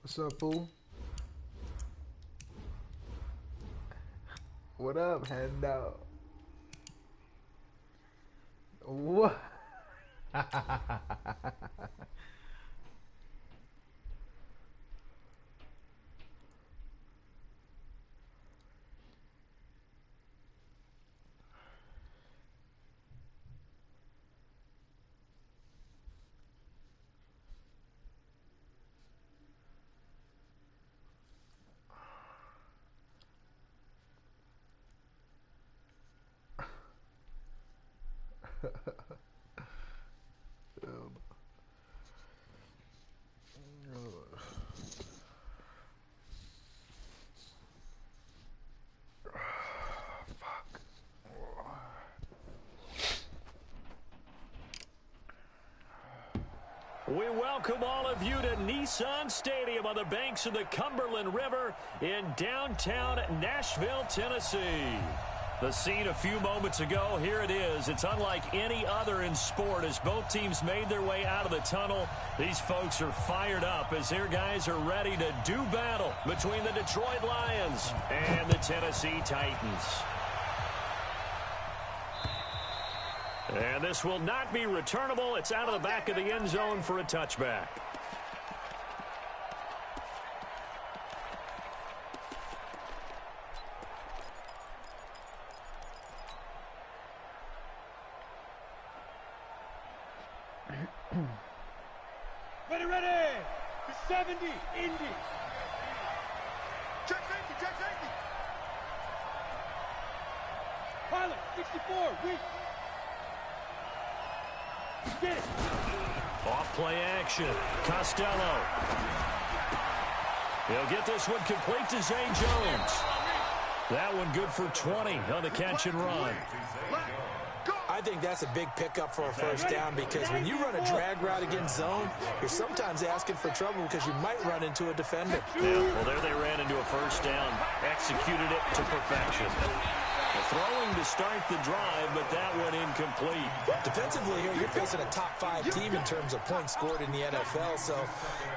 What's up, fool? What up, handout? What? We welcome all of you to Nissan Stadium on the banks of the Cumberland River in downtown Nashville, Tennessee. The scene a few moments ago, here it is. It's unlike any other in sport as both teams made their way out of the tunnel. These folks are fired up as their guys are ready to do battle between the Detroit Lions and the Tennessee Titans. And this will not be returnable. It's out of the back of the end zone for a touchback. Ready. The 70, Indy. Check safety. Pilot, 64, weak. Get it. Off play action. Costello. He'll get this one complete to Zay Jones. That one good for 20 on the catch and run. I think that's a big pickup for a first down because when you run a drag route against zone, you're sometimes asking for trouble because you might run into a defender. Yeah, well, there they ran into a first down. Executed it to perfection. Throwing to start the drive, but that one incomplete. Defensively here, you're facing a top-5 team in terms of points scored in the NFL, so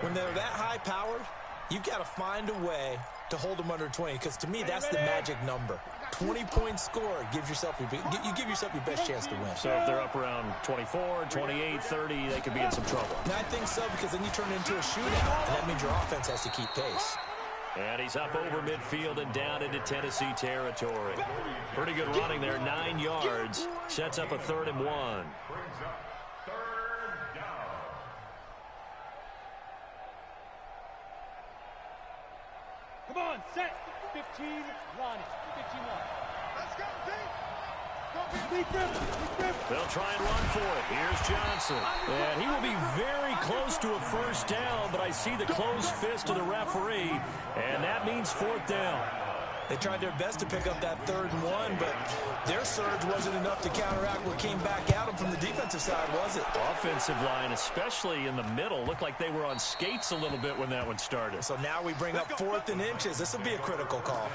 when they're that high-powered, you've got to find a way to hold them under 20, because to me, that's the magic number. 20 points scored gives yourself you give yourself your best chance to win. So if they're up around 24, 28, 30, they could be in some trouble. And I think so, because then you turn it into a shootout, and that means your offense has to keep pace. And he's up over midfield and down into Tennessee territory. Pretty good running there, 9 yards. Sets up a 3rd and 1. Come on, set. 15, line it. 15 line. Let's go, They'll try and run for it. Here's Johnson. And he will be very close to a first down, but I see the closed fist of the referee, and that means 4th down. They tried their best to pick up that 3rd and 1, but their surge wasn't enough to counteract what came back at them from the defensive side, was it? Offensive line, especially in the middle, looked like they were on skates a little bit when that one started. So now we bring up 4th and inches. This will be a critical call.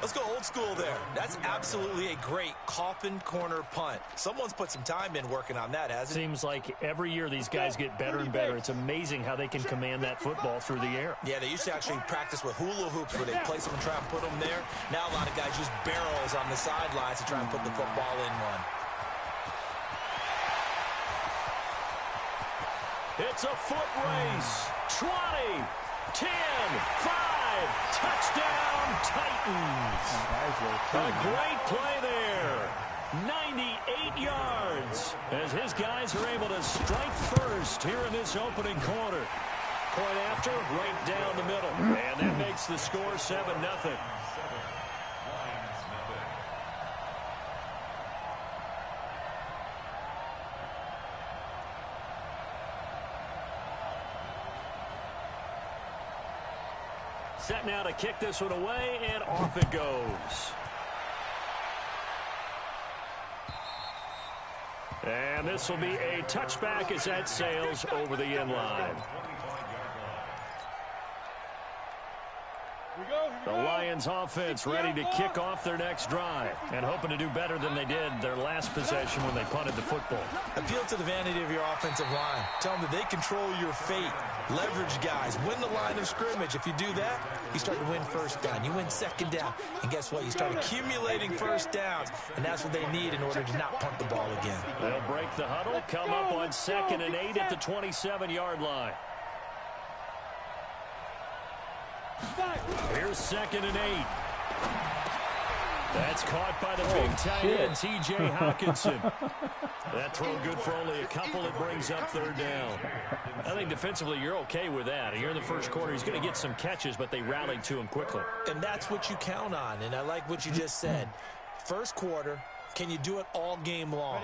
Let's go old school there. That's absolutely a great coffin corner punt. Someone's put some time in working on that, hasn't it? Seems like every year these guys get better and better. It's amazing how they can command that football through the air. Yeah, they used to actually practice with hula hoops where they place them and try and put them there. Now a lot of guys use barrels on the sidelines to try and put the football in one. It's a foot race. 20, 10, 5, touchdown Titans. A great play there. 98 yards as his guys are able to strike first here in this opening quarter. Point after, right down the middle. And that makes the score 7-0. Set now to kick this one away, and off it goes. And this will be a touchback as that sails over the end line. The Lions offense ready to kick off their next drive and hoping to do better than they did their last possession when they punted the football. Appeal to the vanity of your offensive line. Tell them that they control your fate. Leverage guys. Win the line of scrimmage. If you do that, you start to win first down. You win second down. And guess what? You start accumulating first downs. And that's what they need in order to not punt the ball again. They'll break the huddle, come up on 2nd and 8 at the 27-yard line. Here's 2nd and 8. That's caught by the big tight end, T.J. Hawkinson. That throw good for only a couple. It brings up 3rd down. I think defensively you're okay with that. Here in the first quarter, he's going to get some catches, but they rallied to him quickly. And that's what you count on, and I like what you just said. First quarter, can you do it all game long?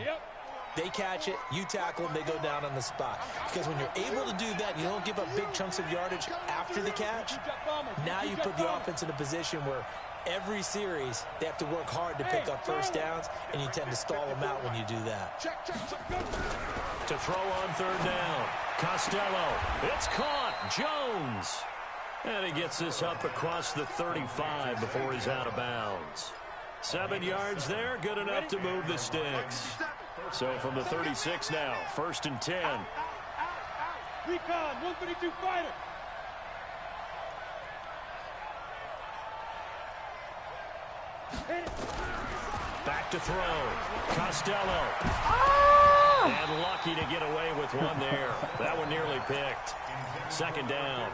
They catch it, you tackle them, they go down on the spot. Because when you're able to do that, you don't give up big chunks of yardage after the catch. Now you put the offense in a position where every series they have to work hard to pick up first downs, and you tend to stall them out when you do that. To throw on 3rd down, Costello. It's caught. Jones. And he gets this up across the 35 before he's out of bounds. 7 yards there, good enough to move the sticks. So from the 36 now, 1st and 10. Recon, 132 fighter. Back to throw. Costello. And lucky to get away with one there. That one nearly picked. 2nd down.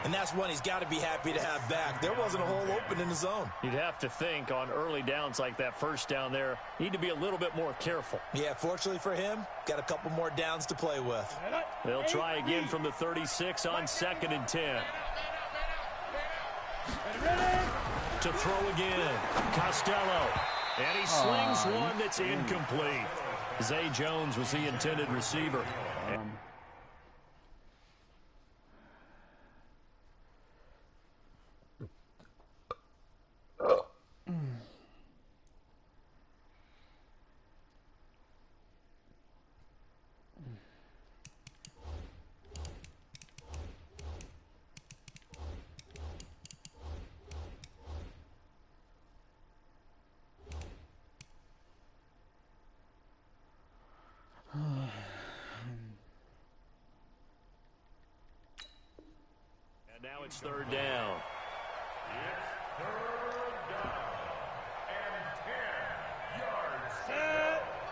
And that's one he's got to be happy to have back. There wasn't a hole open in the zone. You'd have to think on early downs like that 1st down there, need to be a little bit more careful. Yeah, fortunately for him, got a couple more downs to play with. They'll try again from the 36 on 2nd and 10. To throw again, Costello. And he slings one that's incomplete. Zay Jones was the intended receiver. And now it's 3rd down. It's 3rd down and 10 yards.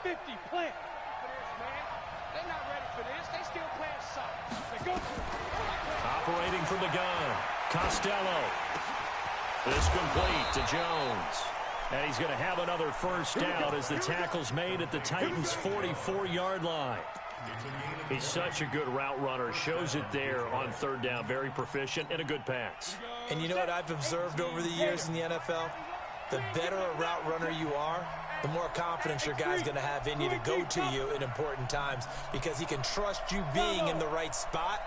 50, plant. For this, man. They're not ready for this. They still playing soft. They go for it. Operating from the gun, Costello. This complete to Jones. And he's going to have another first down as the tackle's made at the Titans' 44-yard line. He's such a good route runner. Shows it there on 3rd down. Very proficient and a good pass. And you know what I've observed over the years in the NFL? The better a route runner you are, the more confidence your guy's going to have in you to go to you in important times, because he can trust you being in the right spot,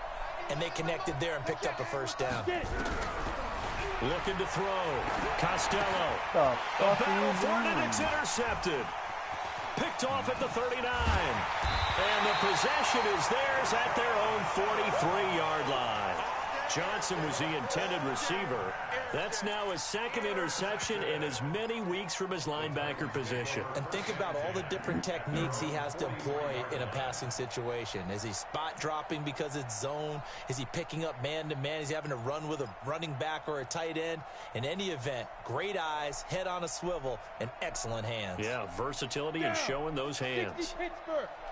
and they connected there and picked up a first down. Looking to throw. Costello. A battle for it, and it's intercepted. Picked off at the 39. And the possession is theirs at their own 43-yard line. Johnson was the intended receiver. That's now his 2nd interception in as many weeks from his linebacker position. And think about all the different techniques he has to employ in a passing situation. Is he spot dropping because it's zone? Is he picking up man-to-man? Is he having to run with a running back or a tight end? In any event, great eyes, head on a swivel, and excellent hands. Yeah, versatility and showing those hands.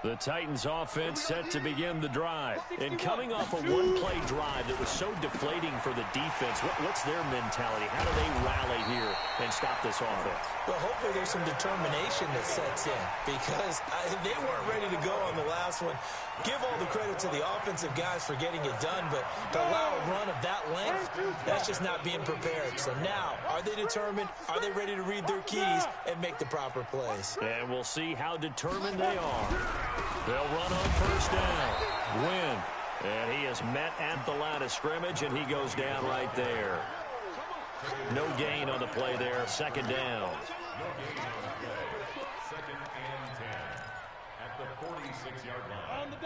The Titans offense set to begin the drive. And coming off a one-play drive that was so deflating for the defense, what's their mentality? How do they rally here and stop this offense? Well, hopefully there's some determination that sets in, because they weren't ready to go on the last one. Give all the credit to the offensive guys for getting it done, but to allow a run of that length, that's just not being prepared. So now, are they determined? Are they ready to read their keys and make the proper plays? And we'll see how determined they are. They'll run on first down. Win. And he is met at the line of scrimmage, and he goes down right there. No gain on the play there. 2nd down.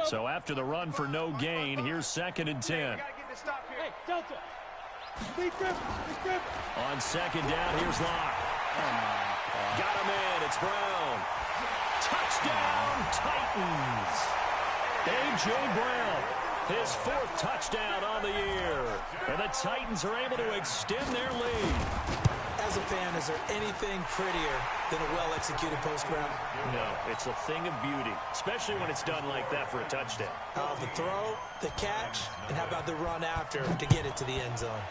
So after the run for no gain, here's 2nd and 10. Hey, Delta. On second down, here's Locke. Got him in. It's Brown. Touchdown, Titans. A.J. Brown, his 4th touchdown on the year. And the Titans are able to extend their lead. As a fan, is there anything prettier than a well-executed post route? No, it's a thing of beauty, especially when it's done like that for a touchdown. The throw, the catch, and how about the run after to get it to the end zone?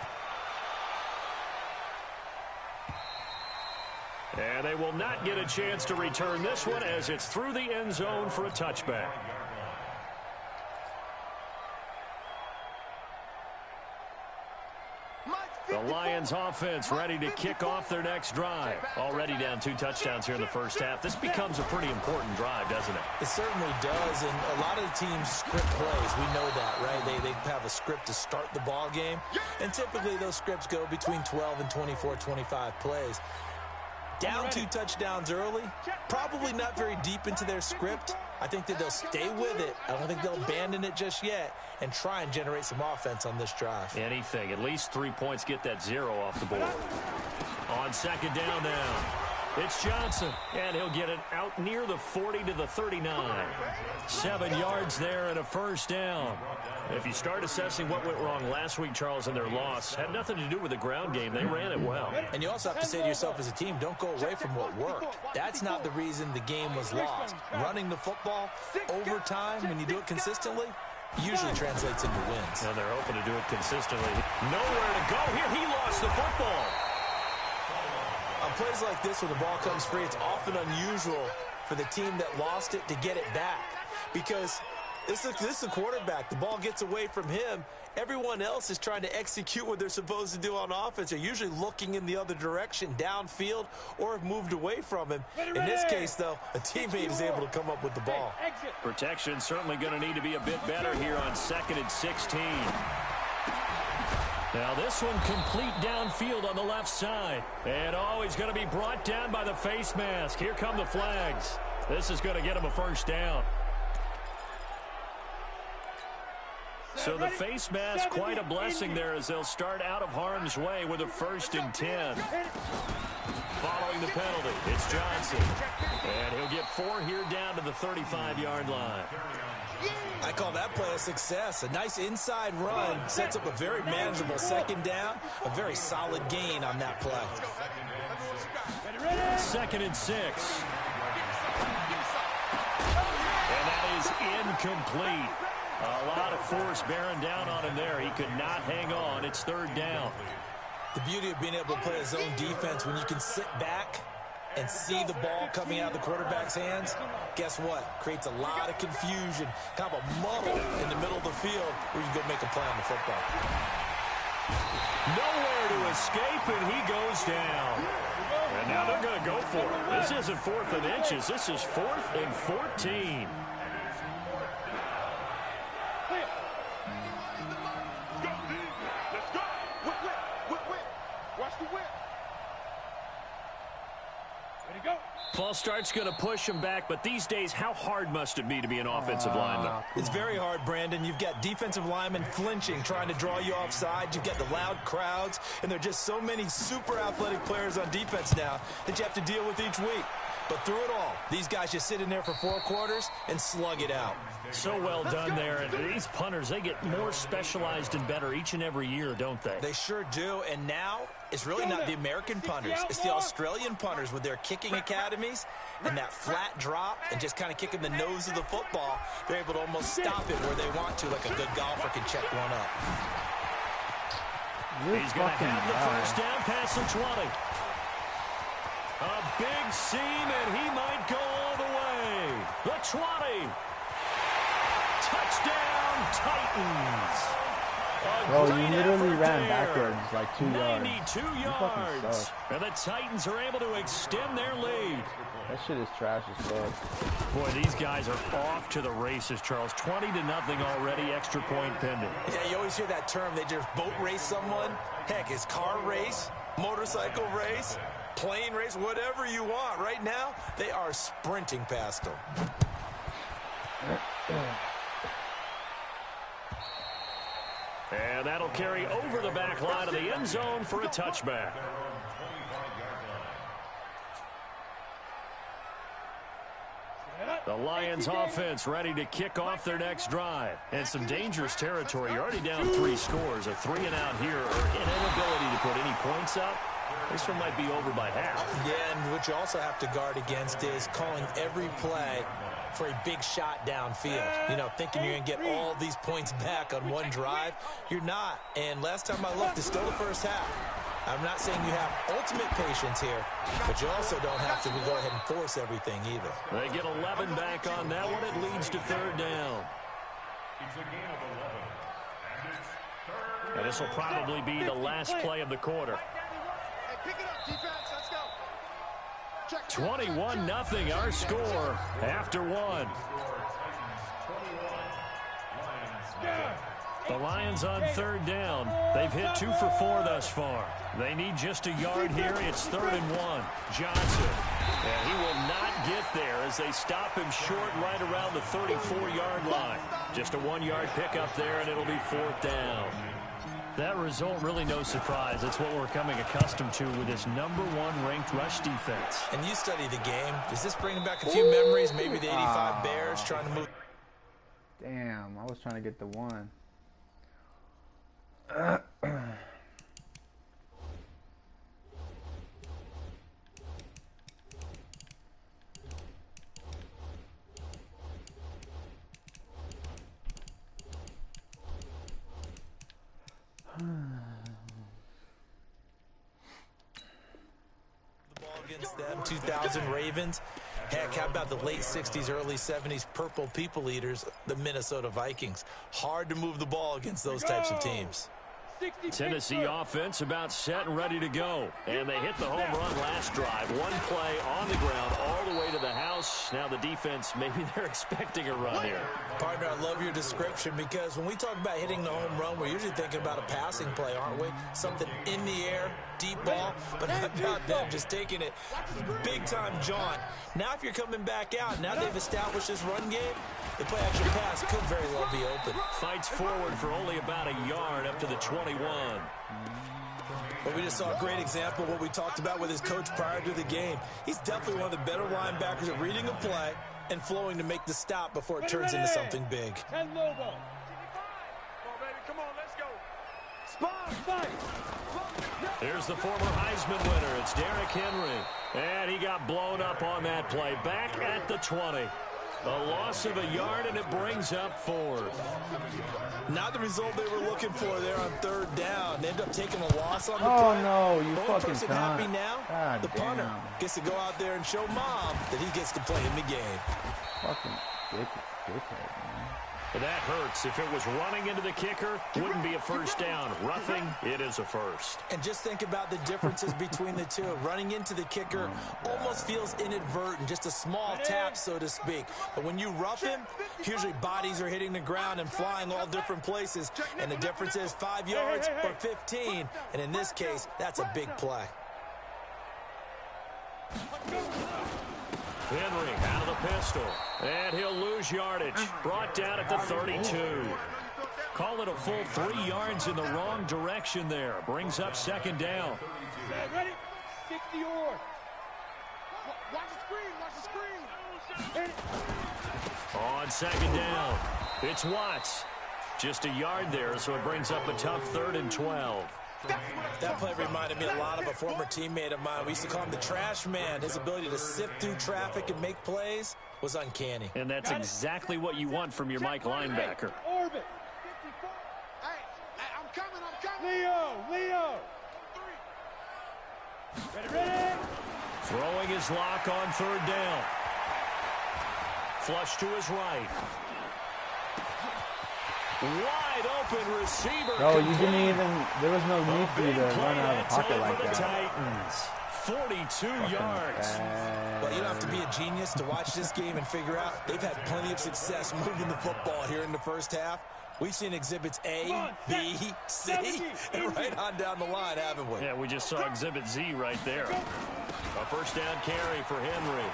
And they will not get a chance to return this one as it's through the end zone for a touchback. The Lions offense ready to kick off their next drive. Already down 2 touchdowns here in the first half. This becomes a pretty important drive, doesn't it? It certainly does, and a lot of the teams script plays. We know that, right? They have a script to start the ball game, and typically those scripts go between 12 and 24, 25 plays. Down 2 touchdowns early, probably not very deep into their script. I think that they'll stay with it. I don't think they'll abandon it just yet and try and generate some offense on this drive. Anything. At least 3 points, get that 0 off the board. On second down now, it's Johnson, and he'll get it out near the 40 to the 39. 7 yards there and a first down. If you start assessing what went wrong last week, Charles, in their loss, had nothing to do with the ground game. They ran it well. And you also have to say to yourself as a team, don't go away from what worked. That's not the reason the game was lost. Running the football over time, when you do it consistently, usually translates into wins. And they're hoping to do it consistently. Nowhere to go here. He lost the football. On plays like this, when the ball comes free, it's often unusual for the team that lost it to get it back. Because this is the quarterback. The ball gets away from him. Everyone else is trying to execute what they're supposed to do on offense. They're usually looking in the other direction, downfield, or have moved away from him. In this case, though, a teammate is able to come up with the ball. Protection certainly going to need to be a bit better here on 2nd and 16. Now this one complete downfield on the left side. And he's going to be brought down by the face mask. Here come the flags. This is going to get him a first down. So the face mask, quite a blessing there as they'll start out of harm's way with a 1st and 10. Following the penalty, it's Johnson. And he'll get 4 here down to the 35-yard line. I call that play a success. A nice inside run sets up a very manageable second down. A very solid gain on that play. 2nd and 6. And that is incomplete. A lot of force bearing down on him there. He could not hang on. It's 3rd down. The beauty of being able to play a zone defense when you can sit back and see the ball coming out of the quarterback's hands, guess what? Creates a lot of confusion, kind of a muddle in the middle of the field where you go make a play on the football. Nowhere to escape, and he goes down. And now they're going to go for it. This isn't 4th and inches. This is 4th and 14. False start's going to push him back, but these days, how hard must it be to be an offensive lineman? It's very hard, Brandon. You've got defensive linemen flinching, trying to draw you offside. You've got the loud crowds, and there are just so many super athletic players on defense now that you have to deal with each week. But through it all, these guys just sit in there for 4 quarters and slug it out. So well done there. And these punters, they get more specialized and better each and every year, don't they? They sure do. And now it's really not the American punters. It's the Australian punters with their kicking academies and that flat drop and just kind of kicking the nose of the football. They're able to almost stop it where they want to, like a good golfer can check one up. He's going to have the first down past the 20. A big seam, and he might go all the way. The 20. Touchdown, Titans. Bro, you literally ran backwards like 2 yards. 92 yards. And the Titans are able to extend their lead. That shit is trash as fuck. Boy, these guys are off to the races, Charles. 20-0 already, extra point pending. Yeah, you always hear that term. They just boat race someone. Heck, it's car race, motorcycle race, plane race, whatever you want. Right now, they are sprinting past them. And And that'll carry over the back line of the end zone for a touchback. The Lions offense ready to kick off their next drive. And some dangerous territory. You're already down 3 scores. A 3 and out here, or an inability to put any points up. This one might be over by half. Yeah, and what you also have to guard against is calling every play for a big shot downfield. You know, thinking you're going to get all these points back on one drive. You're not. And last time I looked, it's still the first half. I'm not saying you have ultimate patience here, but you also don't have to go ahead and force everything either. They get 11 back on that one. It leads to 3rd down. It's a game of 11. And it's 3rd. And this will probably be the last play of the quarter. Hey, pick it up, defense. Let's go. Check. 21-0 our score after 1. The Lions on 3rd down. They've hit 2 for 4 thus far. They need just a yard here. It's 3rd and 1. Johnson. And he will not get there as they stop him short right around the 34-yard line. Just a 1-yard pickup there, and it'll be 4th down. That result, really no surprise. That's what we're coming accustomed to with this #1 ranked rush defense. And you study the game. Does this bring back a few memories? Maybe the 85 Bears trying to move. Damn, I was trying to get the 1. The ball against them, 2000 Ravens. Heck, how about the late 60s, early 70s purple people eaters, the Minnesota Vikings? Hard to move the ball against those types of teams. Tennessee offense about set and ready to go. And they hit the home run last drive. 1 play on the ground all the way to the house. Now the defense, maybe they're expecting a run here. Partner, I love your description because when we talk about hitting the home run, we're usually thinking about a passing play, aren't we? Something in the air, deep ball. But how about them just taking it big-time jaunt? Now if you're coming back out, now they've established this run game, the play-action pass could very well be open. Fights forward for only about a yard up to the 21. But we just saw a great example of what we talked about with his coach prior to the game. He's definitely one of the better linebackers at reading a play and flowing to make the stop before it turns into something big. 10 Lobo. Come on, baby. Come on, let's go. Spot, fight. Here's the former Heisman winner. It's Derrick Henry. And he got blown up on that play. Back at the 20. A loss of a yard, and it brings up 4th. Not the result they were looking for there on 3rd down. They end up taking a loss on the play. Oh, no, you Only fucking person cunt. happy now, God the punter damn. gets to go out there and show mom that he gets to play in the game. Fucking dickhead, man. That hurts. If it was running into the kicker, wouldn't be a first down. Roughing, it is a first. And just think about the differences between the two. Running into the kicker almost feels inadvertent, just a small tap, so to speak. But when you rough him, usually bodies are hitting the ground and flying all different places. And the difference is 5 yards or 15. And in this case, that's a big play. Henry out of the pistol. And he'll lose yardage. Brought down at the 32. Call it a full 3 yards in the wrong direction there. Brings up 2nd down. Ready? 60 or. Watch the screen. On 2nd down, it's Watts. Just a yard there, so it brings up a tough 3rd and 12. That play reminded me a lot of a former teammate of mine. We used to call him the trash man. His ability to sift through traffic and make plays was uncanny. And that's exactly what you want from your Mike linebacker. Orbit. Hey, I'm coming. Leo. Ready. Throwing his lock on 3rd down. Flush to his right. Wide open receiver. Bro, you didn't even, there was no need for you to run out of the pocket time like for the that. Titans. 42 yards. Well, you don't have to be a genius to watch this game and figure out they've had plenty of success moving the football here in the first half. We've seen exhibits A, B, C, and right on down the line, haven't we? Yeah, we just saw exhibit Z right there. A first down carry for Henry.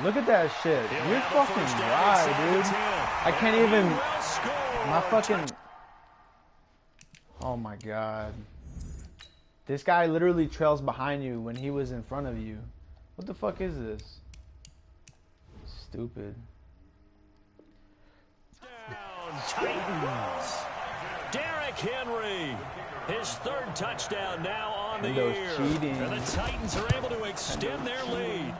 Look at that shit. You're fucking dry, dude. I can't even, my fucking, Oh my god. This guy literally trails behind you when he was in front of you. What the fuck is this? Stupid. Down, Titans. Derrick Henry. His third touchdown now on the year. Cheating. And the Titans are able to extend their lead.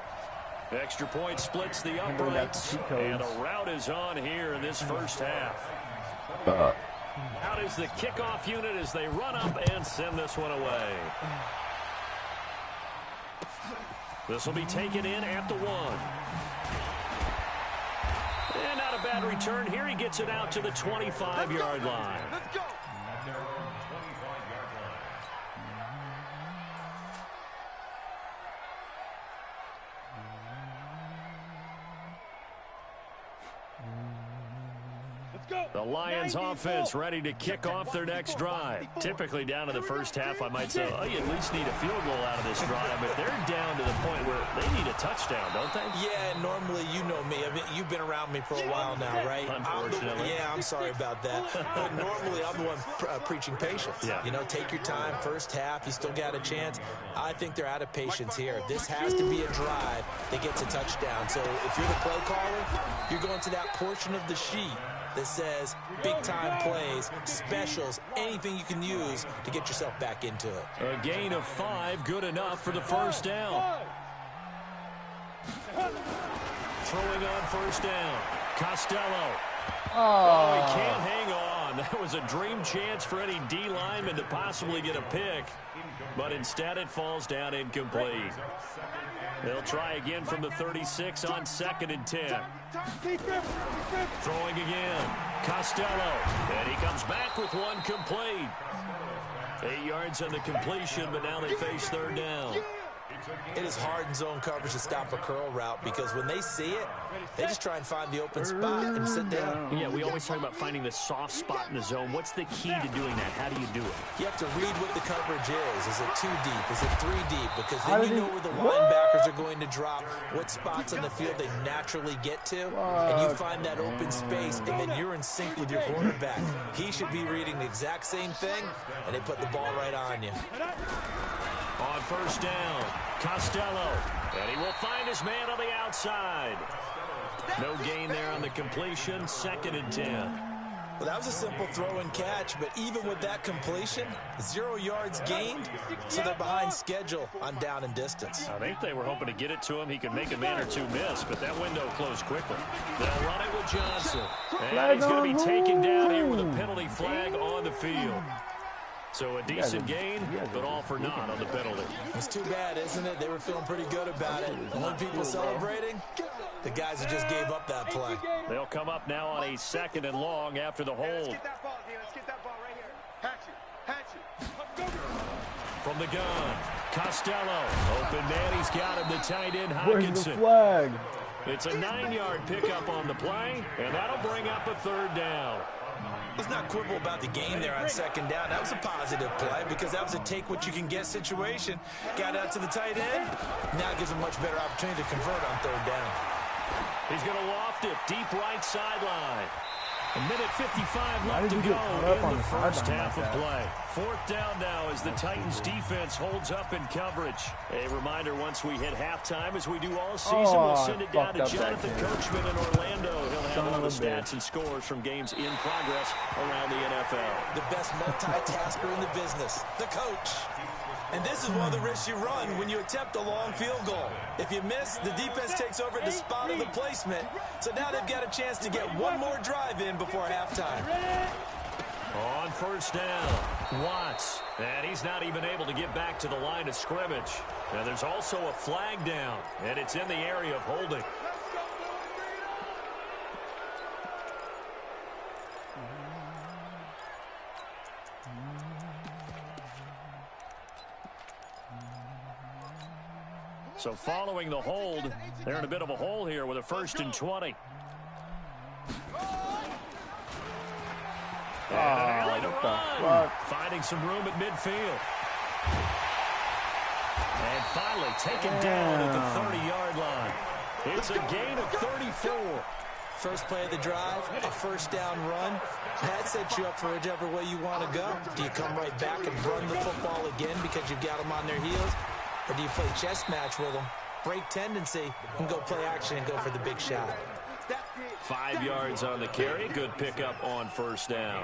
Extra point splits the uprights. And a rout is on here in this first half. Out is the kickoff unit as they run up and send this one away. This will be taken in at the 1. And not a bad return here. He gets it out to the 25-yard line. Let's go. The Lions offense ready to kick off their next drive. Typically down to the first half, I might say, oh, you at least need a field goal out of this drive. But they're down to the point where they need a touchdown, don't they? Yeah, normally, you know me. I mean, you've been around me for a while now, right? Unfortunately. I'm sorry about that. But normally, I'm the one preaching patience. Yeah. You know, take your time. First half, you still got a chance. I think they're out of patience here. This has to be a drive that gets a touchdown. So if you're the play caller, you're going to that portion of the sheet that says big-time plays, specials, anything you can use to get yourself back into it. A gain of 5, good enough for the first down. Throwing on first down, Costello. Oh, he can't hang on. That was a dream chance for any D lineman to possibly get a pick, but instead it falls down incomplete. They'll try again from the 36 on 2nd and 10. Throwing again, Costello, and he comes back with one complete. 8 yards on the completion, but now they face third down. It is hard in zone coverage to stop a curl route because when they see it, they just try and find the open spot and sit down. Yeah, we always talk about finding the soft spot in the zone. What's the key to doing that? How do you do it? You have to read what the coverage is. Is it 2 deep? Is it 3 deep? Because then you know where the linebackers are going to drop, what spots on the field they naturally get to, and you find that open space, and then you're in sync with your quarterback. He should be reading the exact same thing, and they put the ball right on you. On first down, Costello, and he will find his man on the outside. No gain there on the completion, 2nd and 10. Well, that was a simple throw and catch, but even with that completion, 0 yards gained, so they're behind schedule on down and distance. I think they were hoping to get it to him. He could make a man or two miss, but that window closed quickly. They'll run it with Johnson. And he's going to be taken down here with a penalty flag on the field. So a decent gain, but all for naught on the penalty. It's too bad, isn't it? They were feeling pretty good about it. And when people celebrating, the guys who just gave up that play. They'll come up now on a 2nd and long after the hold. Let's get that ball here. Let's get that ball right here. Hatch it. From the gun, Costello. Open man, he's got him, the tight end, Where's the Hockenson. flag? It's a 9-yard pickup on the play, and that'll bring up a third down. Let's not quibble about the gain there on 2nd down. That was a positive play because that was a take-what-you-can-get situation. Got out to the tight end. Now gives him a much better opportunity to convert on 3rd down. He's going to loft it deep right sideline. A minute 55 left to go in the first half of play. 4th down now as the Titans defense holds up in coverage. A reminder, once we hit halftime, as we do all season, we'll send it down to Jonathan Coachman in Orlando. He'll have all the stats and scores from games in progress around the NFL. The best multitasker in the business, the coach. And this is one of the risks you run when you attempt a long field goal. If you miss, the defense takes over the spot of the placement. So now they've got a chance to get one more drive in before halftime. On first down, Watts. And he's not even able to get back to the line of scrimmage. Now there's also a flag down, and it's in the area of holding. So following the hold, they're in a bit of a hole here with a 1st and 20. And an alley to run. Finding some room at midfield. And finally taken down at the 30-yard line. It's a gain of 34. First play of the drive, a first down run. That sets you up for whichever way you want to go. Do you come right back and run the football again because you've got them on their heels? Or do you play chess match with them, break tendency, and go play action and go for the big shot? 5 yards on the carry. Good pickup on first down.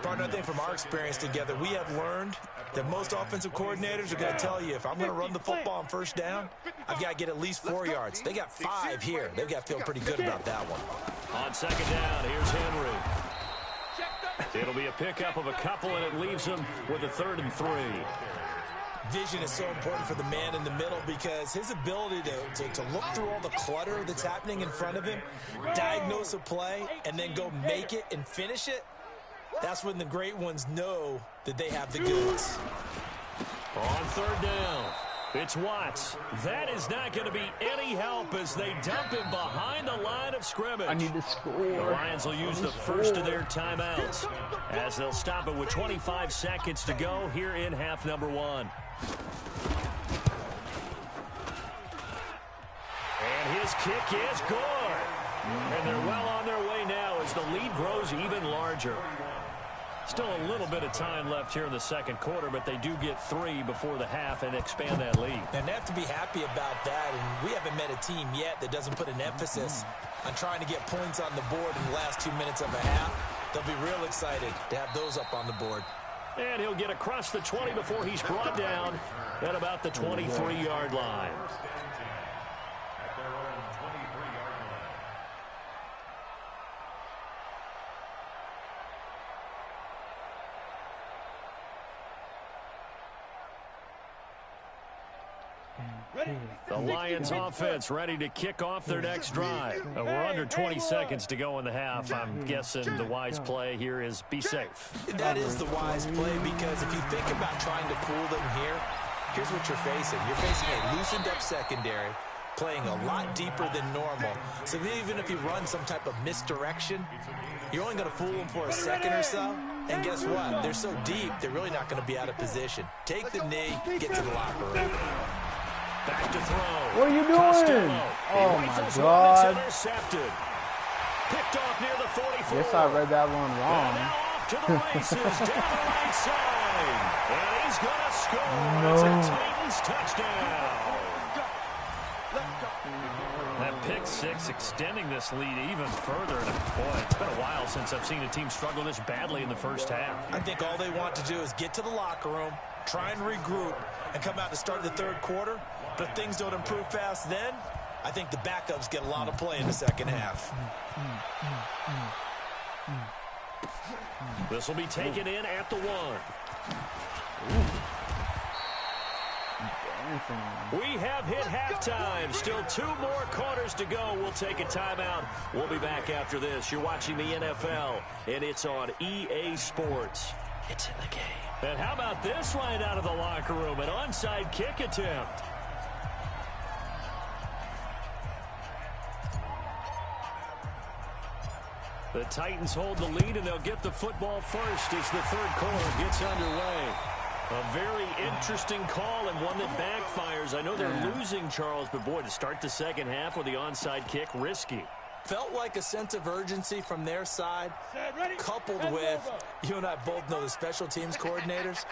Partner, I think from our experience together, we have learned that most offensive coordinators are going to tell you, if I'm going to run the football on first down, I've got to get at least 4 yards. They got 5 here. They've got to feel pretty good about that one. On second down, here's Henry. It'll be a pickup of a couple, and it leaves him with a 3rd and 3. Vision is so important for the man in the middle because his ability to look through all the clutter that's happening in front of him, diagnose a play, and then go make it and finish it, that's when the great ones know that they have the goods. On third down, it's Watts. That is not going to be any help as they dump him behind the line of scrimmage. I need to score. The Lions will use the first of their timeouts as they'll stop it with 25 seconds to go here in half number 1. And his kick is good. And they're well on their way now as the lead grows even larger. Still a little bit of time left here in the second quarter, but they do get 3 before the half and expand that lead. And they have to be happy about that, and we haven't met a team yet that doesn't put an emphasis on trying to get points on the board in the last 2 minutes of a half. They'll be real excited to have those up on the board. And he'll get across the 20 before he's brought down at about the 23-yard line. At their own 23-yard line. The Lions offense ready to kick off their next drive. We're under 20 seconds to go in the half. I'm guessing the wise play here is be safe. That is the wise play because if you think about trying to fool them here, here's what you're facing. You're facing a loosened up secondary, playing a lot deeper than normal. So even if you run some type of misdirection, you're only going to fool them for a second or so. And guess what? They're so deep, they're really not going to be out of position. Take the knee, get to the locker room. Back to throw. What are you doing? Costello. Oh, He my rifles God. one, it's intercepted. Picked off near the 44. Guess I read that one And wrong. now off to the races down the right side. And he's going to score. No. It's a Titans touchdown. That pick six extending this lead even further. And boy, it's been a while since I've seen a team struggle this badly in the first half. I think all they want to do is get to the locker room, try and regroup, and come out to start the third quarter. But if things don't improve fast then, I think the backups get a lot of play in the second half. This will be taken in at the 1. We have hit halftime. Still 2 more quarters to go. We'll take a timeout. We'll be back after this. You're watching the NFL, and it's on EA Sports. It's in the game. And how about this right out of the locker room? An onside kick attempt. The Titans hold the lead, and they'll get the football first as the third quarter gets underway. A very interesting call and one that backfires. I know they're losing, Charles, but boy, to start the second half with the onside kick, risky. Felt like a sense of urgency from their side, coupled with, you and I both know the special teams coordinators,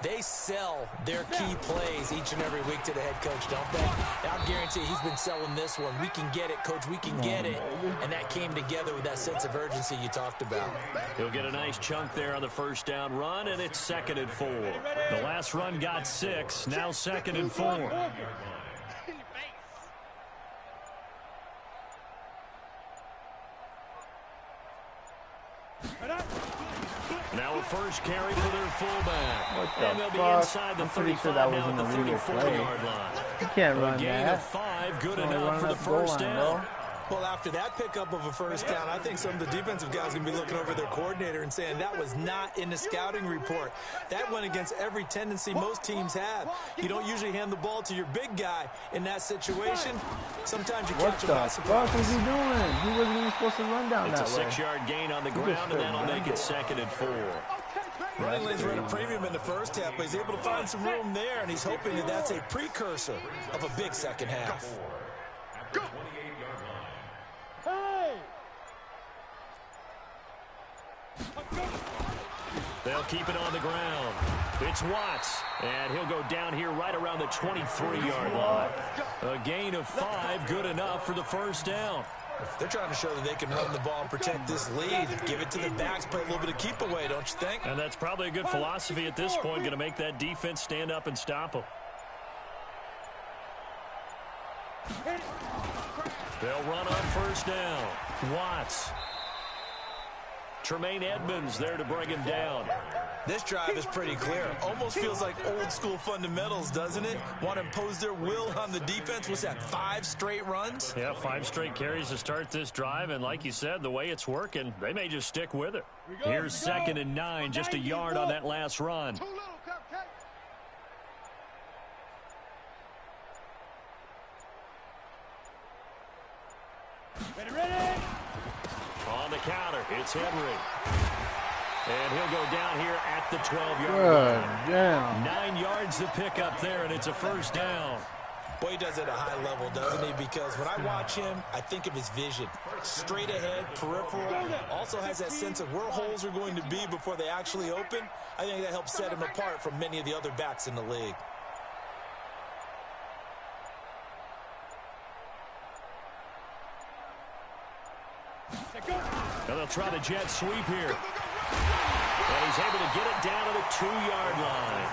they sell their key plays each and every week to the head coach, don't they? And I'll guarantee he's been selling this one. We can get it, coach, we can get it. And that came together with that sense of urgency you talked about. He'll get a nice chunk there on the first down run, and it's 2nd and 4. The last run got 6, now 2nd and 4. Now a first carry for their fullback. And they'll be inside the 35 now at the 34-yard line. You can't run a gain that. of 5, good Only enough for the first down. Well, after that pickup of a first down, I think some of the defensive guys are going to be looking over their coordinator and saying that was not in the scouting report. That went against every tendency most teams have. You don't usually hand the ball to your big guy in that situation. Sometimes you catch him by surprise. What the fuck is he doing? He wasn't even supposed to run down It's that way. It's a 6-yard gain on the ground, and that'll make it 2nd and 4. Running lanes were at a premium in the first half, but he's able to find some room there, and he's hoping that that's a precursor of a big second half. Hey! They'll keep it on the ground. It's Watts, and he'll go down here right around the 23-yard line. A gain of 5, good enough for the first down. They're trying to show that they can run the ball and protect this lead. Give it to the backs, play a little bit of keep away, don't you think? And that's probably a good philosophy at this point, going to make that defense stand up and stop them. They'll run on first down. Watts. Tremaine Edmonds there to bring him down. This drive is pretty clear. Almost feels like old school fundamentals, doesn't it? Want to impose their will on the defense. What's that, 5 straight runs? Yeah, 5 straight carries to start this drive, and like you said, the way it's working, they may just stick with it. Here's 2nd and 9, just a yard on that last run. Ready? On the counter, it's Henry. And he'll go down here at the 12-yard line. Damn. 9 yards to pick up there, and it's a first down. Boy, he does it at a high level, doesn't he? Because when I watch him, I think of his vision. Straight ahead, peripheral. Also has that sense of where holes are going to be before they actually open. I think that helps set him apart from many of the other backs in the league. And they'll try the jet sweep here. And he's able to get it down to the 2-yard line.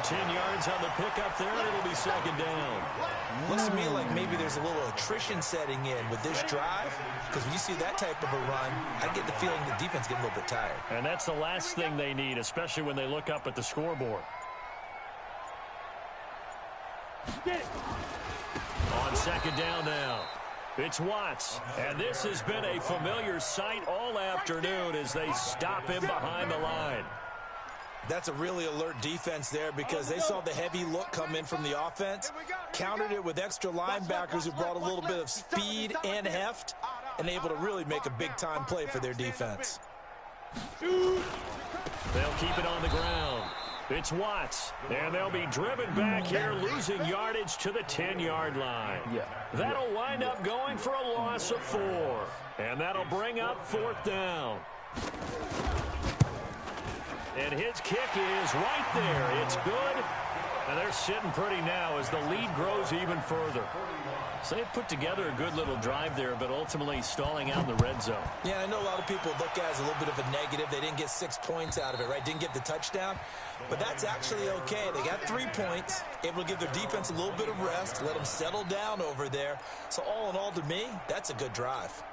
10 yards on the pickup there, and it'll be 2nd down. Looks to me like maybe there's a little attrition setting in with this drive, because when you see that type of a run, I get the feeling the defense getting a little bit tired. And that's the last thing they need, especially when they look up at the scoreboard. On 2nd down now. It's Watts, and this has been a familiar sight all afternoon as they stop him behind the line. That's a really alert defense there because they saw the heavy look come in from the offense, countered it with extra linebackers who brought a little bit of speed and heft, and able to really make a big-time play for their defense. They'll keep it on the ground. It's Watts, and they'll be driven back here, losing yardage to the 10-yard line. That'll wind up going for a loss of 4, and that'll bring up 4th down. And his kick is right there. It's good, and they're sitting pretty now as the lead grows even further. So they put together a good little drive there, but ultimately stalling out in the red zone. Yeah, I know a lot of people look at it as a little bit of a negative. They didn't get 6 points out of it, right? Didn't get the touchdown. But that's actually okay. They got 3 points, able to give their defense a little bit of rest, let them settle down over there. So all in all, to me, that's a good drive.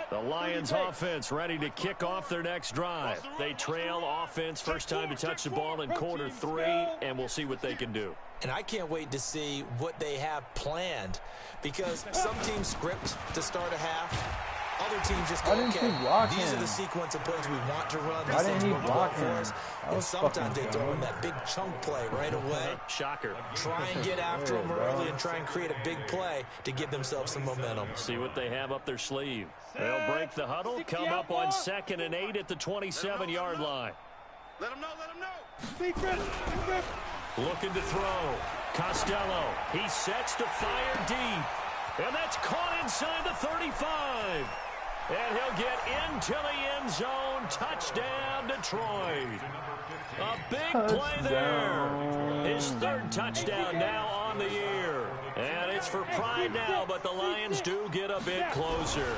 The Lions offense ready to kick off their next drive. They trail offense, first time to touch the ball in quarter 3, and we'll see what they can do. And I can't wait to see what they have planned, because some teams script to start a half. Other teams just go, okay, these are the sequence of plays we want to run. These things work well for us. And sometimes they throw in that big chunk play right away. Shocker. Try and get after them early and try and create a big play to give themselves some momentum. See what they have up their sleeve. They'll break the huddle, come up on 2nd and 8 at the 27-yard line. Let them know, let them know. Be Griff. Looking to throw. Costello, he sets to fire deep. And that's caught inside the 35. And he'll get into the end zone. Touchdown, Detroit. A big play there. His 3rd touchdown now on the year. And it's for pride now, but the Lions do get a bit closer.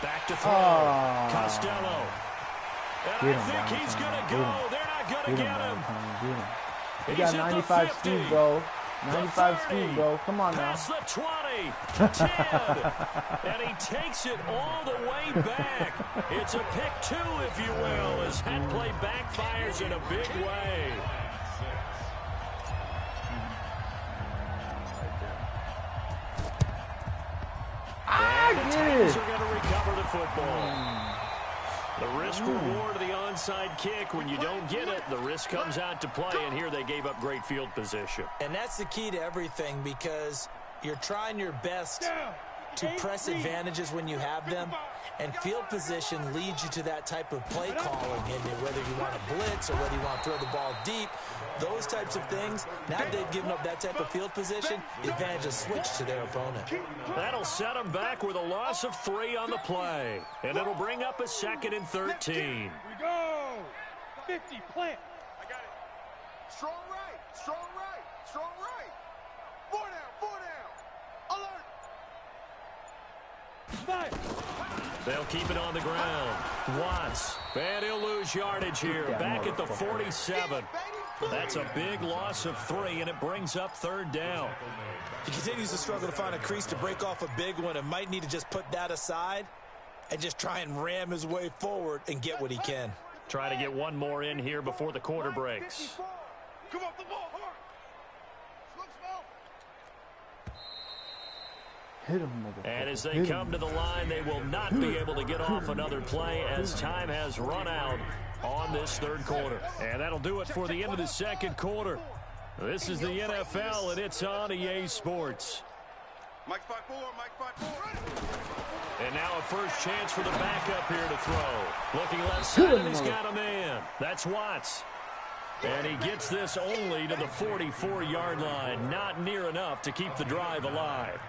Back to throw. Costello. And I think he's going to go. They're not going to get him. He got 95 speed, bro. 95 speed, bro. Come on now. Past the 20, 10, and he takes it all the way back. It's a pick 2, if you will, as that play backfires in a big way. And the Titans are going to recover the football. The risk-reward of the onside kick, when you don't get it, the risk comes out to play, and here they gave up great field position. And that's the key to everything, because you're trying your best to press advantages when you have them, and field position leads you to that type of play calling, and whether you want to blitz or whether you want to throw the ball deep, those types of things. Now they've given up that type of field position, the advantage is switched to their opponent. That'll set them back with a loss of 3 on the play, and it'll bring up a 2nd and 13. 50, plant. I got it. Strong right, strong right, strong right. 4 down, 4 down. Alert. Fire. They'll keep it on the ground. Watts. And he'll lose yardage here. Back at the 47. That's a big loss of 3, and it brings up 3rd down. He continues to struggle to find a crease to break off a big one and might need to just put that aside and just try and ram his way forward and get what he can. Try to get one more in here before the quarter breaks. Come off the ball hard. Hit him, motherfucker. And as they come to the line, they will not be able to get off another play as time has run out on this 3rd quarter. And that'll do it for the end of the 2nd quarter. This is the NFL, and it's on EA Sports. Mike 5-4, Mike 5-4. And now a first chance for the backup here to throw. Looking left side, and he's got a man. That's Watts. And he gets this only to the 44-yard line. Not near enough to keep the drive alive.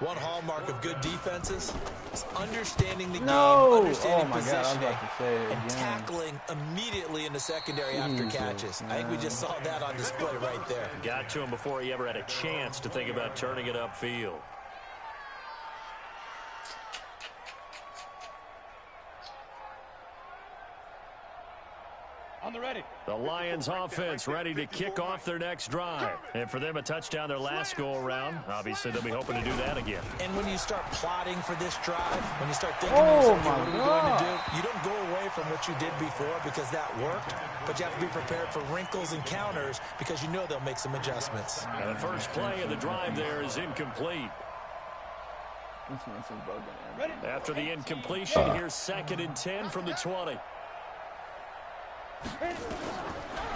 One hallmark of good defenses is understanding the game, No! understanding Oh my God, I was positioning, about to say it and again. tackling immediately in the secondary after Jesus, catches. I think we just saw that on display right there. Got to him before he ever had a chance to think about turning it upfield. On the ready. The Lions offense ready to kick off their next drive. And for them, a touchdown their last go-around. Obviously, they'll be hoping to do that again. And when you start plotting for this drive, when you start thinking to yourself, my what are we going to God. do? You don't go away from what you did before because that worked, but you have to be prepared for wrinkles and counters because you know they'll make some adjustments. And the first play of the drive there is incomplete. This man's so bugging, man. Ready. After the incompletion, here's 2nd and 10 from the 20.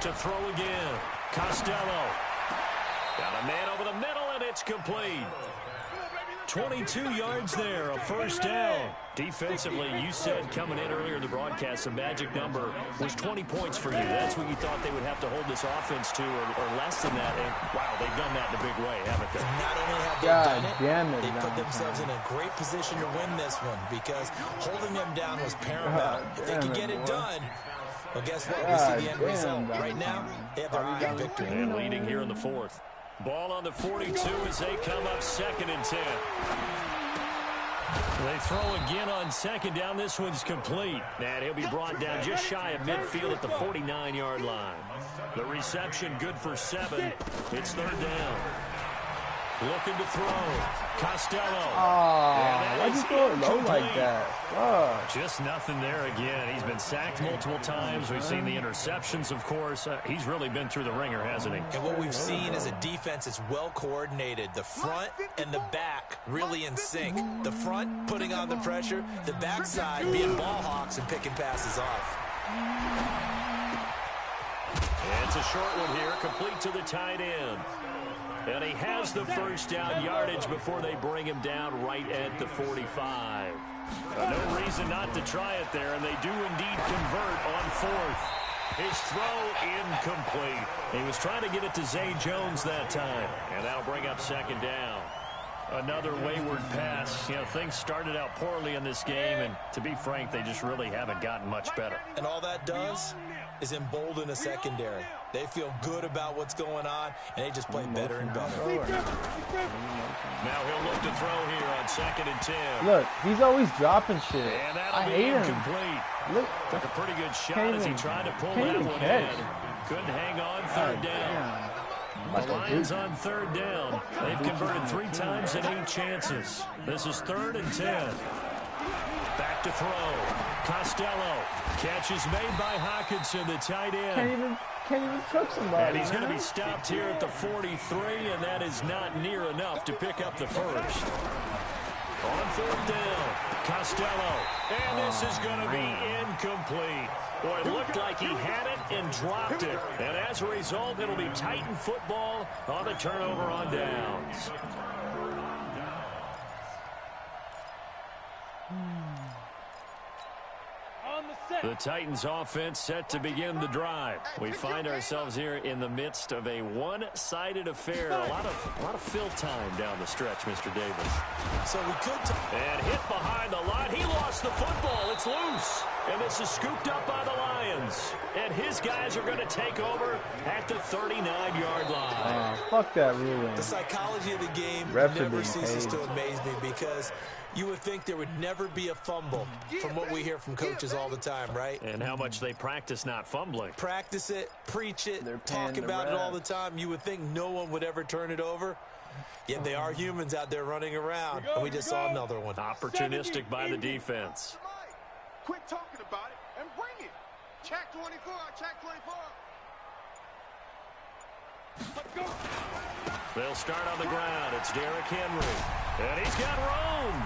To throw again. Costello. Got a man over the middle, and it's complete. 22 yards there, a first down. Defensively, you said coming in earlier in the broadcast, the magic number was 20 points for you. That's what you thought they would have to hold this offense to, or less than that. And, wow, they've done that in a big way, haven't they? And not only have they God done it, damn it, they put Valentine. themselves in a great position to win this one because holding them down was paramount. If they damn could it, get it boy. done, well, guess what? We God see the end damn, result. Right now, Valentine. they have their eye on victory. And leading here in the 4th. Ball on the 42 as they come up 2nd and 10. They throw again on 2nd down. This one's complete. And he'll be brought down just shy of midfield at the 49-yard line. The reception good for 7. It's 3rd down. Looking to throw. Costello. Why'd you throw it low like that? Fuck. Just nothing there again. He's been sacked multiple times. We've seen the interceptions, of course. He's really been through the ringer, hasn't he? And what we've seen is a defense that's well coordinated. The front and the back really in sync. The front putting on the pressure. The backside being ball hawks and picking passes off. And it's a short one here, complete to the tight end. And he has the first down yardage before they bring him down right at the 45. No reason not to try it there, and they do indeed convert on 4th. His throw incomplete. He was trying to get it to Zay Jones that time, and that'll bring up 2nd down. Another wayward pass. You know, things started out poorly in this game, and to be frank, they just really haven't gotten much better. And all that does is embolden a secondary. They feel good about what's going on, and they just play better and better. Now he'll look to throw here on 2nd and 10. Look, he's always dropping shit. And that'll I be hate him. incomplete. Look, Took a pretty good shot Can't as he even- tried to pull can't that even one catch. in. Couldn't hang on God 3rd down. damn. The Lions on 3rd down. They've converted 3 times in 8 chances. This is 3rd and 10. Back to throw. Costello. Catch is made by Hawkinson, the tight end. Can't even truck somebody. And he's going to man. be stopped here at the 43, and that is not near enough to pick up the first. On 4th down, Costello. And this is going to be incomplete. Boy, it looked like he had it and dropped it. And as a result, it'll be Titan football on the turnover on downs. On the The Titans offense set to begin the drive. We find ourselves here in the midst of a one-sided affair. A lot of fill time down the stretch, Mr. Davis. So we could... And hit behind the line. He lost the football. It's loose. And this is scooped up by the Lions. And his guys are going to take over at the 39-yard line. Fuck that ruling. The psychology of the game Refs are never being ceases paid. to amaze me because you would think there would never be a fumble from what we hear from coaches all the time, right? And how much they practice not fumbling. Practice it, preach it, They're paying talk the about it all the refs. time. You would think no one would ever turn it over. Yet they are humans out there running around, and we just saw another one. Opportunistic by the defense. Quit talking about it and bring it. Check 24, check 24. Let's go. They'll start on the ground. It's Derrick Henry. And he's got room.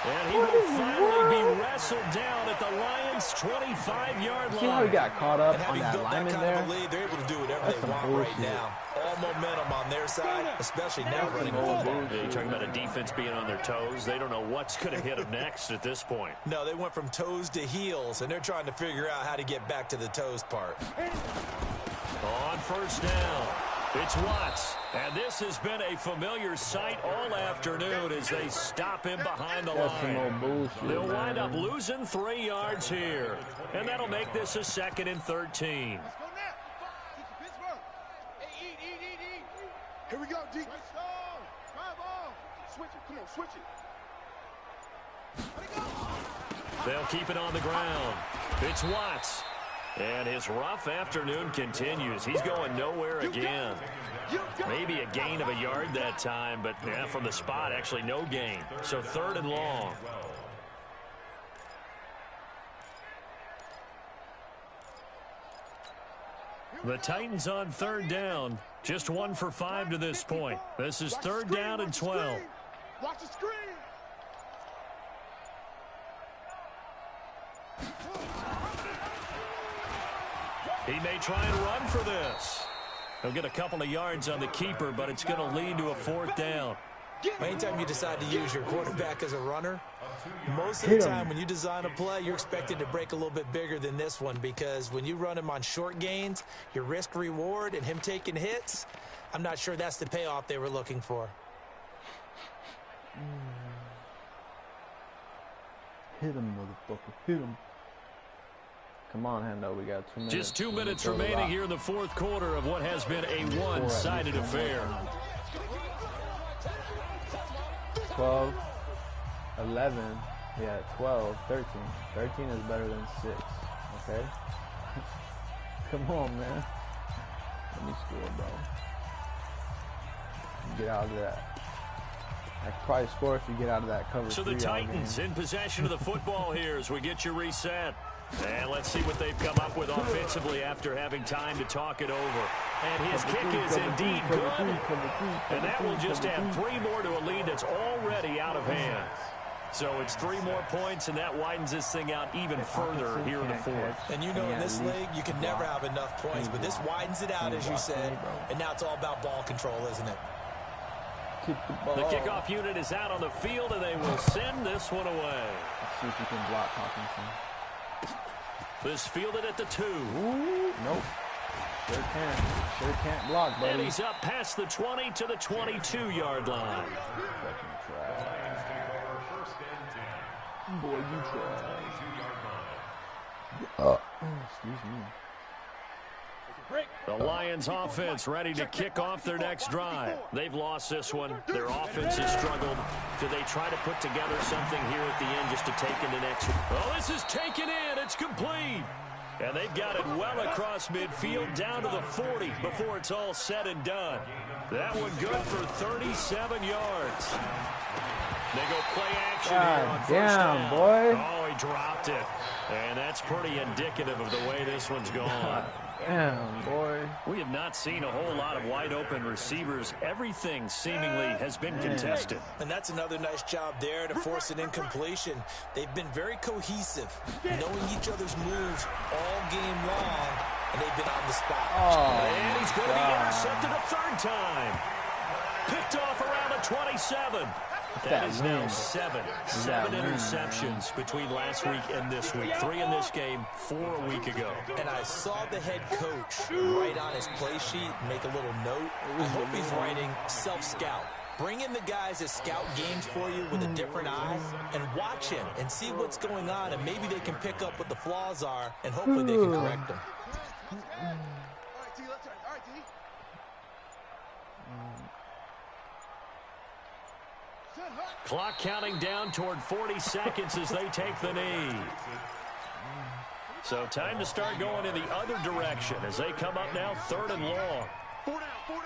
And he will finally be wrestled down at the Lions' 25-yard line. See how he got caught up And on having that built that lineman kind there? of a lead, they're able to do whatever That's they some want bullshit. right now. All momentum on their side, especially now running the football. Yeah, you're talking about a defense being on their toes. They don't know what's going to hit them next at this point. No, they went from toes to heels, and they're trying to figure out how to get back to the toes part. On first down, it's Watts. And this has been a familiar sight all afternoon as they stop him behind the That's some old line. bullshit, They'll wind man. up losing 3 yards here. And that'll make this a 2nd and 13. Let's go now. Pittsburgh. Hey, eat. Here we go, D. Drive on. Switch it. Come on, switch it. They'll keep it on the ground. It's Watts. And his rough afternoon continues. He's going nowhere again. Maybe a gain of a yard that time, but yeah, from the spot, actually no gain. So 3rd and long. The Titans on 3rd down. Just 1 for 5 to this point. This is 3rd down and 12. Watch the screen. He may try and run for this. He'll get a couple of yards on the keeper, but it's going to lead to a 4th down. Anytime you decide to use your quarterback as a runner, most of the time when you design a play, you're expected to break a little bit bigger than this one because when you run him on short gains, your risk-reward and him taking hits, I'm not sure that's the payoff they were looking for. Hit him, motherfucker. Hit him. Come on, Hendo. We got 2 minutes. Just 2 minutes Throw the remaining rock. here in the 4th quarter of what has been a one-sided affair. 12, 11, yeah, 12, 13. 13 is better than 6, okay? Come on, man. Let me score, bro. Get out of that. I could probably score if you get out of that cover. So the 3 all Titans game. in possession of the football here as we get you reset. And let's see what they've come up with offensively after having time to talk it over. And his kick is indeed good. And that will just add 3 more to a lead that's already out of hand. So it's 3 more points, and that widens this thing out even further here in the 4th. And you know in this league, you can never have enough points, but this widens it out, as you said. And now it's all about ball control, isn't it? The kickoff unit is out on the field, and they will send this one away. Let's see if you can block Hawkinson. This fielded at the 2. Ooh, nope. Sure can't block, buddy. And he's up past the 20 to the 22-yard line. Fucking trash. Boy, you trash. Excuse me. The Lions offense ready to kick off their next drive. They've lost this one. Their offense has struggled. Do they try to put together something here at the end just to take in the next? Oh, this is taken in. It's complete. And they've got it well across midfield down to the 40 before it's all said and done. That one good for 37 yards. They go play action here on first down. Boy. Oh, he dropped it. And that's pretty indicative of the way this one's gone. Damn, boy. We have not seen a whole lot of wide-open receivers. Everything seemingly has been contested. And that's another nice job there to force an incompletion. They've been very cohesive, knowing each other's moves all game long, and they've been on the spot. Oh, And he's going to be intercepted a 3rd time. Picked off around the 27. That is now seven interceptions between last week and this week. 3 in this game, 4 a week ago. And I saw the head coach write on his play sheet, make a little note. I hope he's writing self-scout. Bring in the guys that scout games for you with a different eye and watch him and see what's going on, and maybe they can pick up what the flaws are, and hopefully they can correct them. All right, T, let's turn. All right, T. Clock counting down toward 40 seconds as they take the knee. So time to start going in the other direction as they come up now 3rd and long. 4 down, 4 down.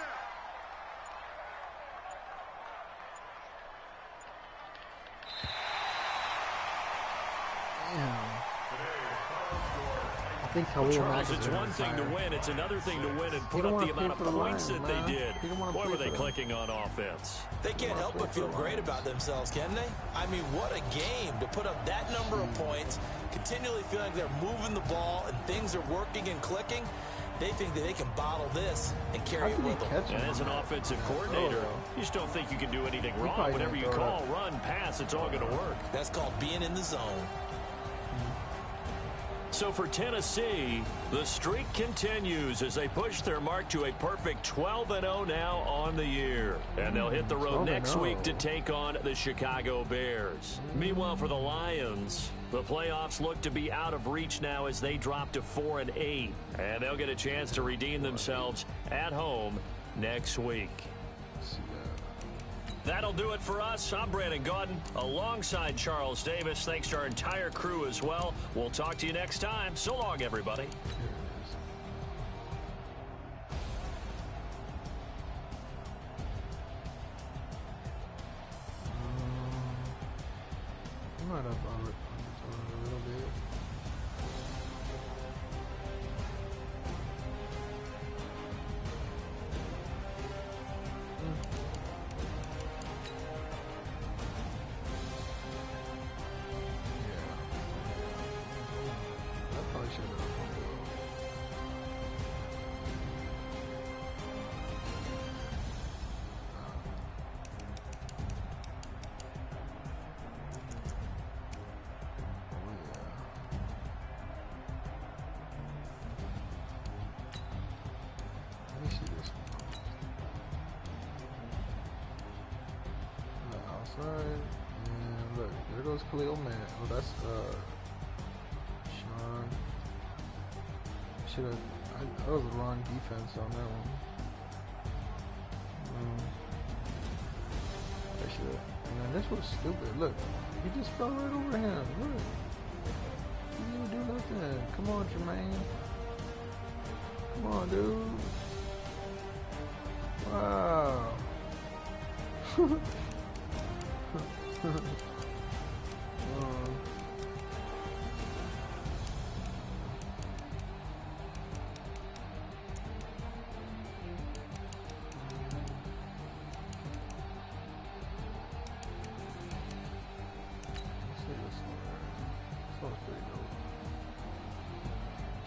I think Khalil Charles, Mack it's is one thing to win. It's another thing to win and put up the amount of points that they did. Boy, were they clicking on offense. They can't help but feel great about themselves, can they? I mean, what a game to put up that number of points, continually feeling like they're moving the ball and things are working and clicking. They think that they can bottle this and carry it with them. And as an offensive coordinator, you just don't think you can do anything wrong. Whatever you call, run, pass, it's all going to work. That's called being in the zone. So for Tennessee, the streak continues as they push their mark to a perfect 12-0 now on the year. And they'll hit the road next week to take on the Chicago Bears. Meanwhile, for the Lions, the playoffs look to be out of reach now as they drop to 4-8. And they'll get a chance to redeem themselves at home next week. That'll do it for us. I'm Brandon Gaudin alongside Charles Davis. Thanks to our entire crew as well. We'll talk to you next time. So long, everybody. I might have a little bit. And look, there goes Khalil Mack. Oh, that's Sean. Should have. That was the wrong defense on that one. I should have. Man, this was stupid. Look, he just fell right over him. Look, he didn't do nothing. Come on, Jermaine. Come on, dude. Wow.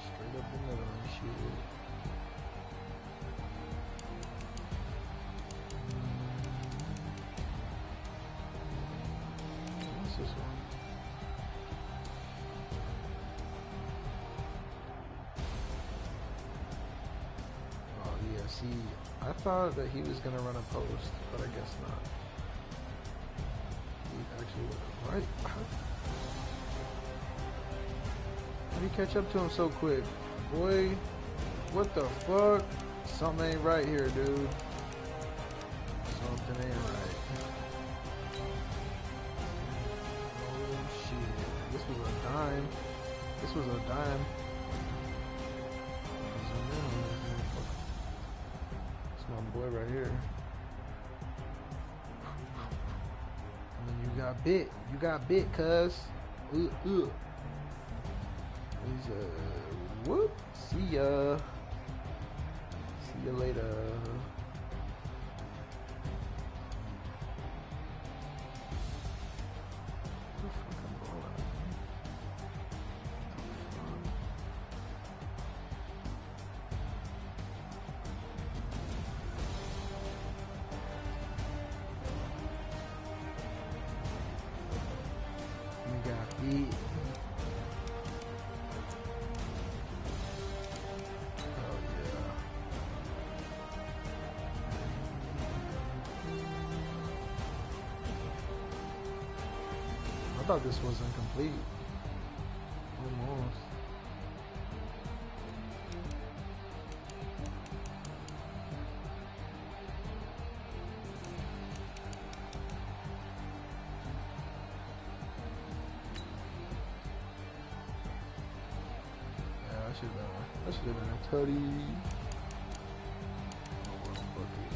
Straight up the middle and shit. This one. Oh yeah, see, I thought that he was gonna run a post, but I guess not. He actually right. How do you catch up to him so quick? Boy, what the fuck? Something ain't right here, dude. Something ain't right. This was a dime. It's my boy right here. And then you got bit. You got bit, cuz. He's whoop. See ya. See you later. Eat. Oh yeah. I thought this was incomplete. Almost. Yeah, that should have been a tutty. Oh, well, fuck it.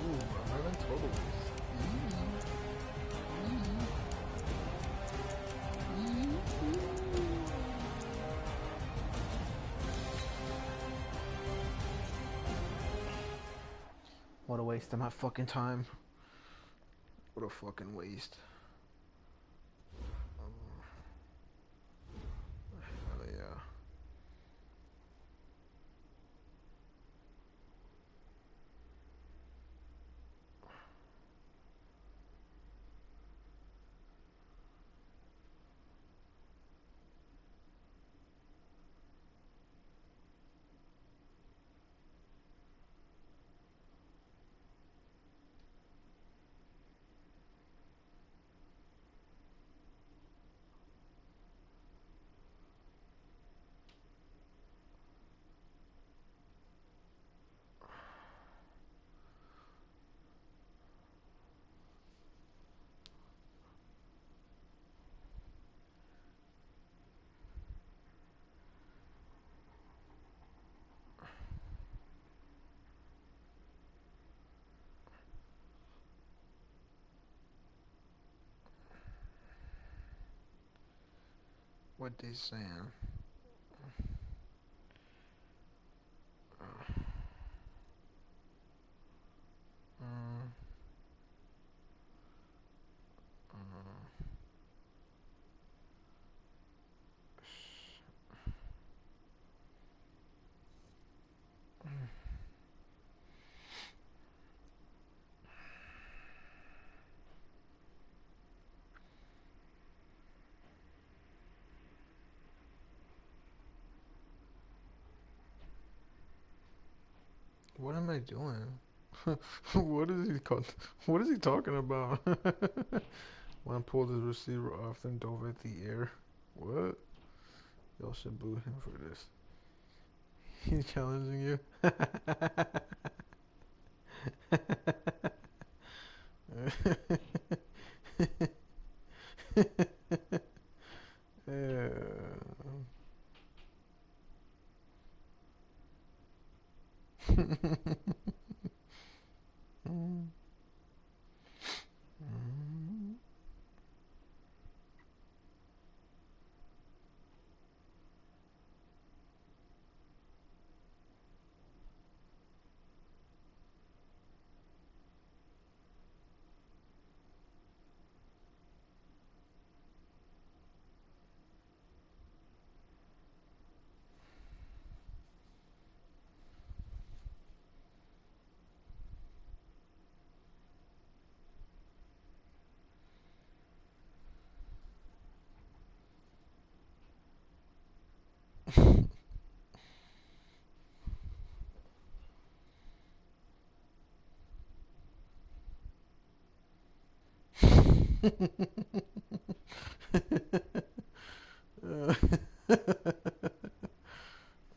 Ooh, 11 totals. What a waste of my fucking time. What a fucking waste. Hell yeah. What they saying? Mm, what am I doing? What is he called? What is he talking about? When pulled his receiver off and dove at the air. What? Y'all should boo him for this. He's challenging you.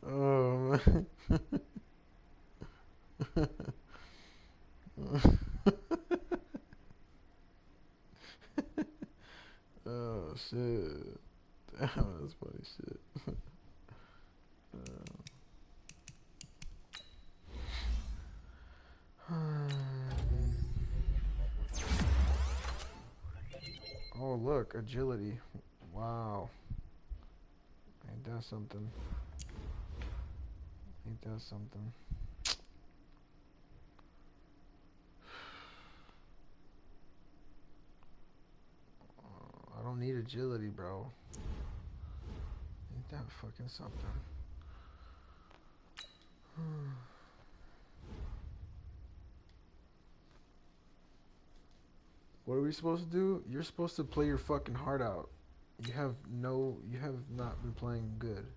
Oh man. Oh shit. Damn, that's funny shit. Oh look, agility. Wow. Ain't that something? Ain't that something? don't need agility, bro. Ain't that fucking something? What are we supposed to do? You're supposed to play your fucking heart out. You have not been playing good.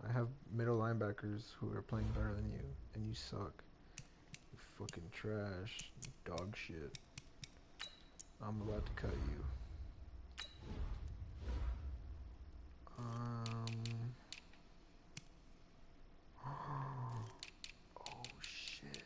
I have middle linebackers who are playing better than you, and you suck. You fucking trash. You dog shit. I'm about to cut you. Oh shit.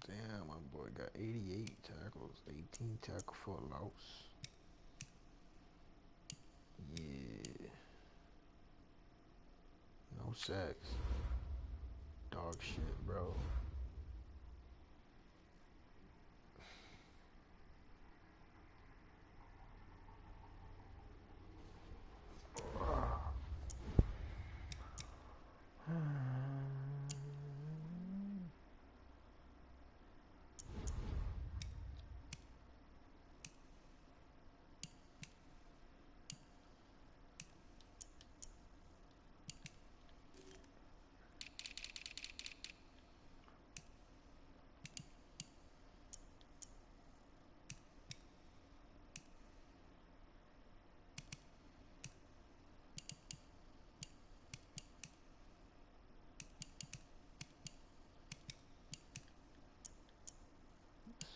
Damn, my boy got 88 tackles, 18 tackle for a loss. Yeah. No sacks. Dog shit, bro.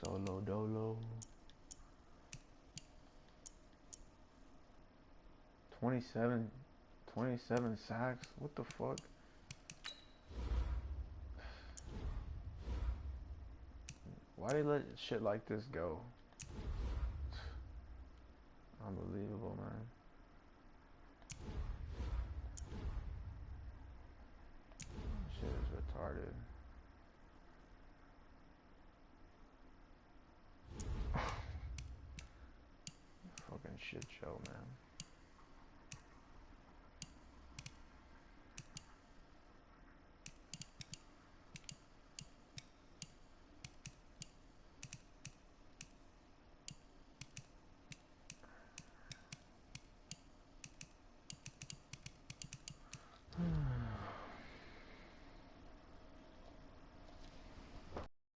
Solo dolo. 27 sacks? What the fuck? Why they let shit like this go? Unbelievable, man. Shit is retarded. Fucking shit show, man.